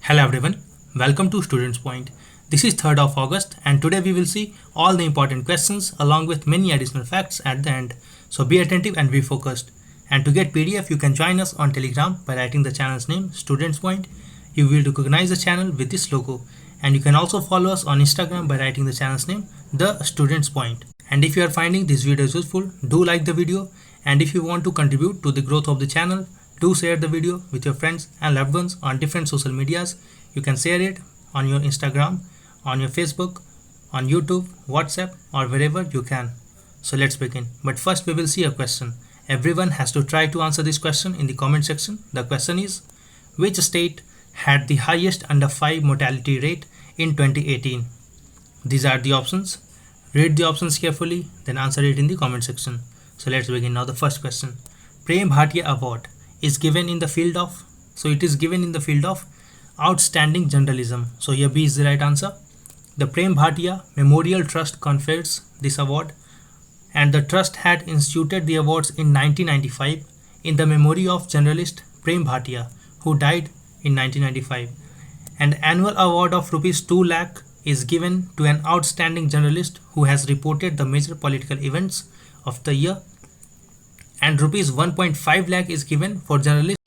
Hello everyone, welcome to Students Point. This is 3rd of August and today we will see all the important questions along with many additional facts at the end. So be attentive and be focused. And to get PDF you can join us on Telegram by writing the channel's name Students Point. You will recognize the channel with this logo. And you can also follow us on Instagram by writing the channel's name The Students Point. And if you are finding this video useful, do like the video, and if you want to contribute to the growth of the channel, do share the video with your friends and loved ones on different social medias. You can share it on your Instagram, on your Facebook, on YouTube, WhatsApp, or wherever you can. So let's begin. But first we will see a question. Everyone has to try to answer this question in the comment section. The question is, which state had the highest under 5 mortality rate in 2018? These are the options. Read the options carefully, then answer it in the comment section. So let's begin now. The first question. Prem Bhatia Award is given in the field of, outstanding journalism. So here B is the right answer. The Prem Bhatia Memorial Trust confers this award, and the trust had instituted the awards in 1995 in the memory of journalist Prem Bhatia, who died in 1995. An annual award of rupees 2 lakh is given to an outstanding journalist who has reported the major political events of the year, and rupees 1.5 lakh is given for journalists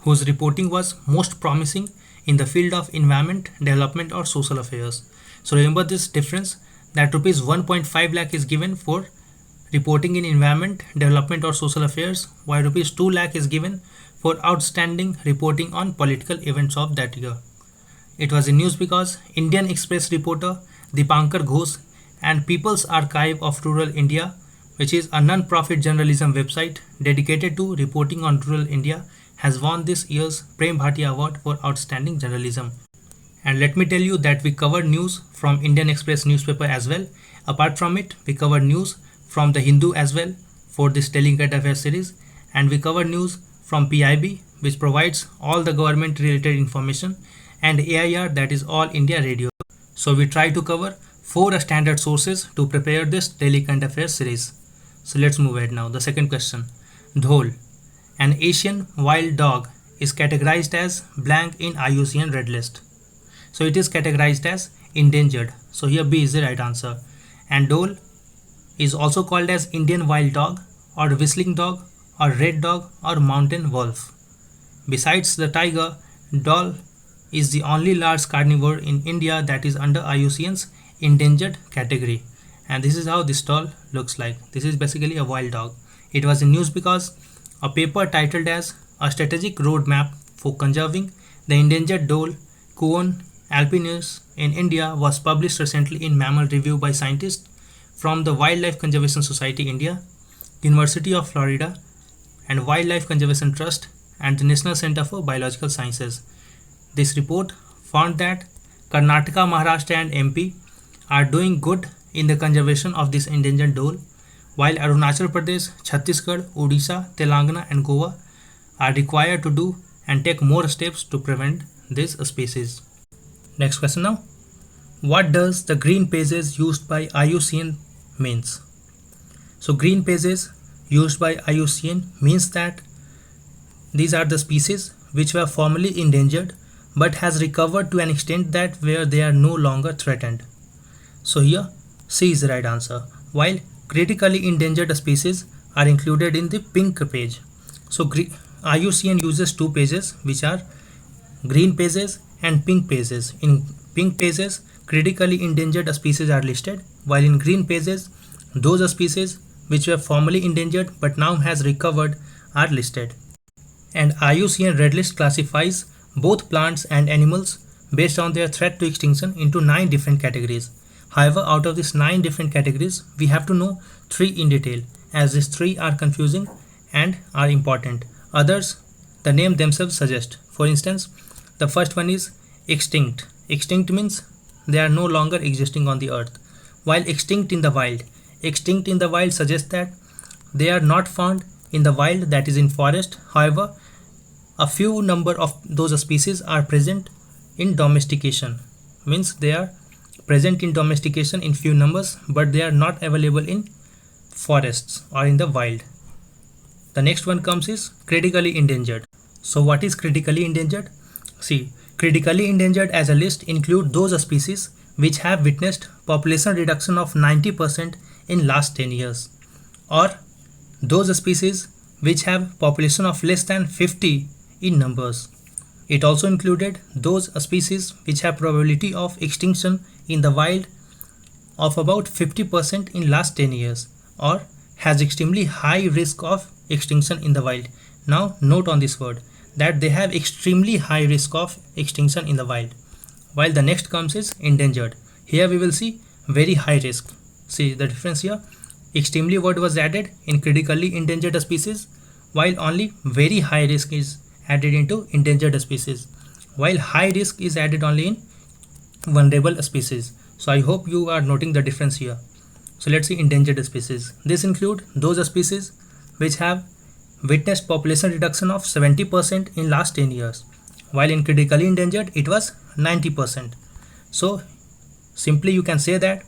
whose reporting was most promising in the field of environment, development or social affairs. So remember this difference, that rupees 1.5 lakh is given for reporting in environment, development or social affairs, while rupees 2 lakh is given for outstanding reporting on political events of that year. It was in news because Indian Express reporter Dipankar Ghosh and People's Archive of Rural India, which is a non-profit journalism website dedicated to reporting on rural India, has won this year's Prem Bhatia Award for Outstanding Journalism. And let me tell you that we covered news from Indian Express newspaper as well. Apart from it, we covered news from The Hindu as well for this Daily Current Affairs series, and we covered news from PIB, which provides all the government related information, and AIR, that is All India Radio. So we try to cover 4 standard sources to prepare this Daily Current Affairs series. So let's move ahead now. The second question. Dhol, an Asian wild dog, is categorized as blank in IUCN Red List. So it is categorized as endangered. So here B is the right answer. And dhole is also called as Indian wild dog or whistling dog or red dog or mountain wolf. Besides the tiger, dhole is the only large carnivore in India that is under IUCN's endangered category. And this is how this dhole looks like. This is basically a wild dog. It was in news because a paper titled as A Strategic Roadmap for Conserving the Endangered Dhole Coon alpinus in India was published recently in Mammal Review by scientists from the Wildlife Conservation Society India, University of Florida, and Wildlife Conservation Trust and the National Center for Biological Sciences. This report found that Karnataka, Maharashtra and MP are doing good in the conservation of this endangered dhole, while Arunachal Pradesh, Chhattisgarh, Odisha, Telangana and Goa are required to do and take more steps to prevent this species. Next question now. What does the green pages used by IUCN means? So green pages used by IUCN means that these are the species which were formerly endangered but has recovered to an extent that where they are no longer threatened. So here C is the right answer, while critically endangered species are included in the pink page. So IUCN uses 2 pages, which are green pages and pink pages. In pink pages, critically endangered species are listed, while in green pages, those species which were formerly endangered but now has recovered are listed. And IUCN Red List classifies both plants and animals based on their threat to extinction into 9 different categories. However, out of these 9 different categories, we have to know 3 in detail, as these 3 are confusing and are important. Others, the name themselves suggest. For instance, the first one is extinct. Extinct means they are no longer existing on the earth, while extinct in the wild. Extinct in the wild suggests that they are not found in the wild, that is in forest. However, a few number of those species are present in domestication, means they are present in domestication in few numbers, but they are not available in forests or in the wild. The next one comes is critically endangered. So what is critically endangered? See, Critically endangered as a list include those species which have witnessed population reduction of 90% in last 10 years, or those species which have population of less than 50 in numbers. It also included those species which have probability of extinction in the wild of about 50% in last 10 years, or has extremely high risk of extinction in the wild. Now note on this word that they have extremely high risk of extinction in the wild, while the next comes is endangered. Here we will see very high risk. See the difference here. Extremely word was added in critically endangered species, while only very high risk is added into endangered species, while high risk is added only in vulnerable species. So I hope you are noting the difference here. So let's see endangered species. This include those species which have witnessed population reduction of 70% in last 10 years, while in critically endangered it was 90%. So simply you can say that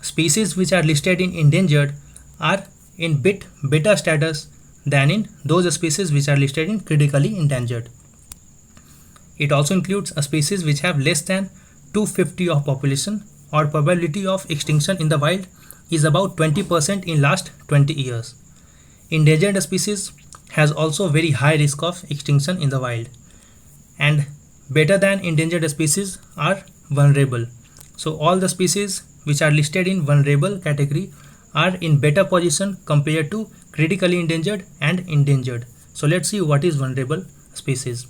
species which are listed in endangered are in bit better status than in those species which are listed in critically endangered. It also includes a species which have less than 250 of population, or probability of extinction in the wild is about 20% in last 20 years. Endangered species has also very high risk of extinction in the wild, and better than endangered species are vulnerable. So all the species which are listed in vulnerable category are in better position compared to critically endangered and endangered. So let's see what is vulnerable species.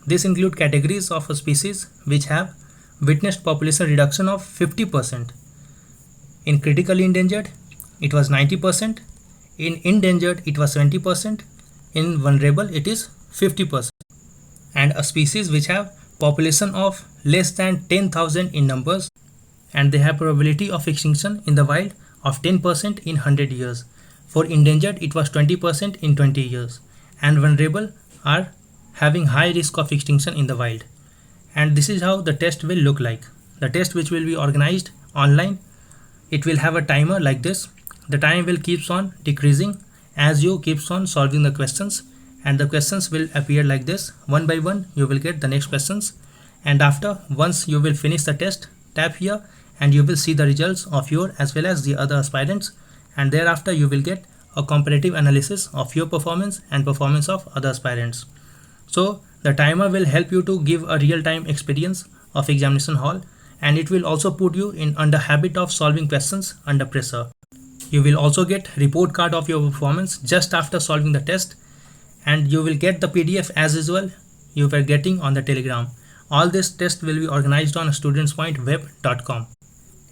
This include categories of species which have witnessed population reduction of 50%. In critically endangered it was 90%, in endangered it was 70%, in vulnerable it is 50%. And a species which have population of less than 10,000 in numbers, and they have probability of extinction in the wild of 10% in 100 years. For endangered it was 20% in 20 years, and vulnerable are having high risk of extinction in the wild. And this is how the test will look like. The test, which will be organized online, it will have a timer like this. The time will keeps on decreasing as you keeps on solving the questions, and the questions will appear like this. One by one you will get the next questions, and after once you will finish the test, tap here and you will see the results of your as well as the other aspirants, and thereafter you will get a comparative analysis of your performance and performance of other aspirants. So the timer will help you to give a real-time experience of examination hall, and it will also put you in under habit of solving questions under pressure. You will also get report card of your performance just after solving the test, and you will get the PDF as usual you were getting on the Telegram. All this test will be organized on studentspointweb.com.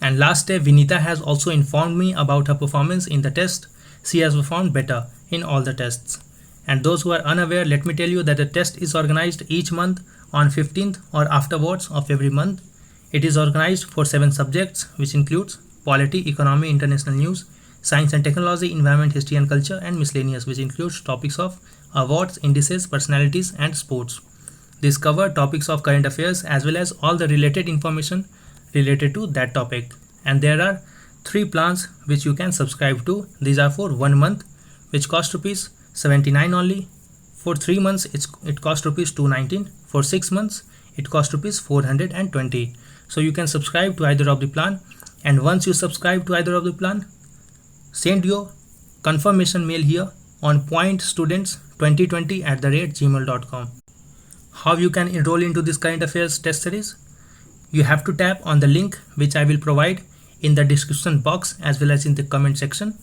And last day, Vinita has also informed me about her performance in the test. She has performed better in all the tests. And those who are unaware, let me tell you that the test is organized each month on 15th or afterwards of every month. It is organized for 7 subjects, which includes polity, economy, international news, science and technology, environment, history and culture, and miscellaneous, which includes topics of awards, indices, personalities, and sports. These cover topics of current affairs as well as all the related information related to that topic. And there are 3 plans which you can subscribe to. These are for 1 month, which cost rupees 79 only. For 3 months it cost rupees 219. For 6 months it cost rupees 420. So you can subscribe to either of the plan, and once you subscribe to either of the plan, send your confirmation mail here on pointstudents2020@gmail.com. How you can enroll into this current affairs test series? You have to tap on the link which I will provide in the description box as well as in the comment section.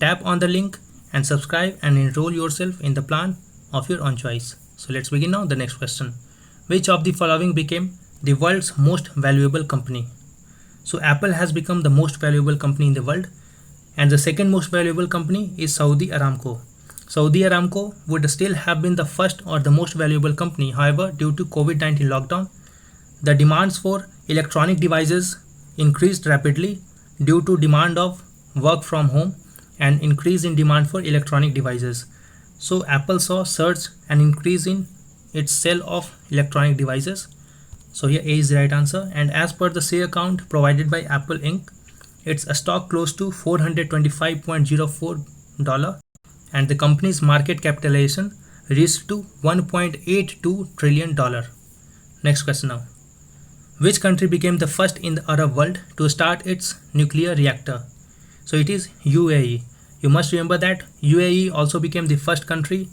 Tap on the link and subscribe and enroll yourself in the plan of your own choice. So let's begin now the next question. Which of the following became the world's most valuable company? So Apple has become the most valuable company in the world, and the second most valuable company is Saudi Aramco. Saudi Aramco would still have been the first or the most valuable company. However, due to COVID-19 lockdown, the demands for electronic devices increased rapidly due to demand of work from home and increase in demand for electronic devices. So Apple saw surge and increase in its sale of electronic devices. So here A is the right answer, and as per the share count provided by Apple Inc., its stock close to $425.04, and the company's market capitalization reached to $1.82 trillion. Next question now. Which country became the first in the Arab world to start its nuclear reactor? So it is UAE. You must remember that UAE also became the first country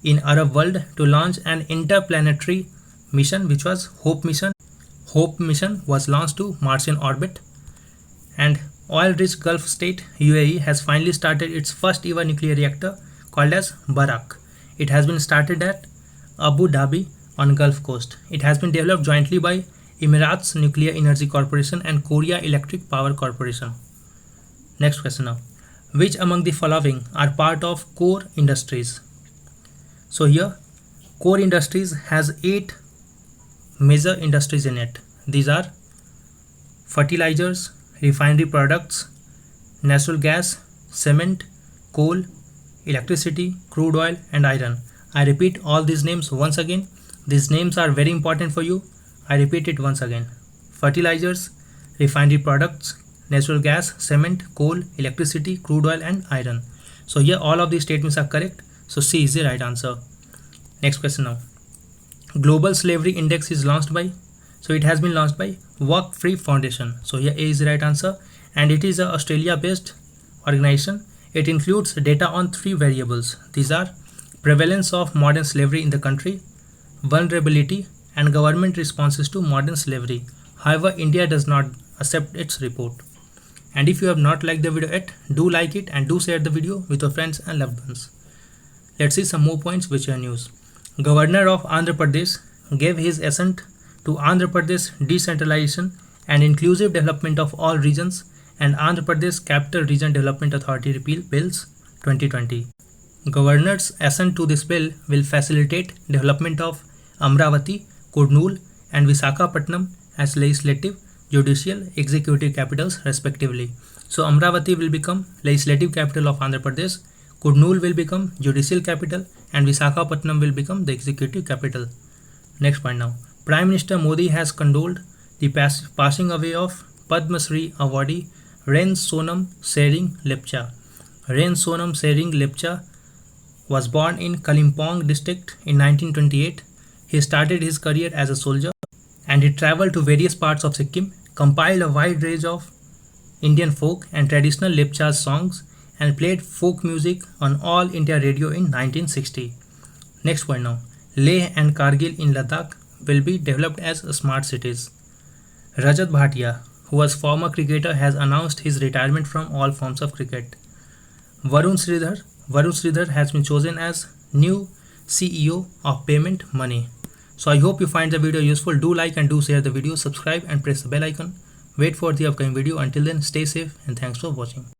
in Arab world to launch an interplanetary mission, which was Hope mission. Hope mission was launched to Martian orbit. And oil-rich Gulf state UAE has finally started its first ever nuclear reactor called as Barak. It has been started at Abu Dhabi on Gulf coast. It has been developed jointly by Emirates Nuclear Energy Corporation and Korea Electric Power Corporation. Next question now. Which among the following are part of core industries? So here core industries has 8 major industries in it. These are fertilizers, refinery products, natural gas, cement, coal, electricity, crude oil and iron. I repeat all these names once again. These names are very important for you. I repeat it once again. Fertilizers, refinery products, natural gas, cement, coal, electricity, crude oil and iron. So here all of these statements are correct. So C is the right answer. Next question now. Global Slavery Index is launched by, so it has been launched by Work Free Foundation. So here A is the right answer, and it is a Australia based organization. It includes data on 3 variables. These are prevalence of modern slavery in the country, vulnerability and government responses to modern slavery. However, India does not accept its report. And if you have not liked the video yet, do like it and do share the video with your friends and loved ones. Let's see some more points which are news. Governor of Andhra Pradesh gave his assent to Andhra Pradesh Decentralization and Inclusive Development of All Regions and Andhra Pradesh Capital Region Development Authority Repeal Bills 2020. Governor's assent to this bill will facilitate development of Amravati, Kurnool and Visakhapatnam as legislative, judicial, executive capitals respectively. So Amravati will become legislative capital of Andhra Pradesh, Kurnool will become judicial capital and Visakhapatnam will become the executive capital. Next point now. Prime Minister Modi has condoled the passing away of Padma Shri awardee Ren Sonam Sering Lepcha. Ren Sonam Sering Lepcha was born in Kalimpong district in 1928. He started his career as a soldier and he traveled to various parts of Sikkim, compiled a wide range of Indian folk and traditional Lepcha songs and played folk music on All India Radio in 1960. Next point now. Leh and Kargil in Ladakh will be developed as smart cities. Rajat Bhatia, who was former cricketer, has announced his retirement from all forms of cricket. Varun Sridhar has been chosen as new CEO of Payment Money. So I hope you find the video useful. Do like and do share the video, subscribe and press the bell icon. Wait for the upcoming video. Until then, stay safe and thanks for watching.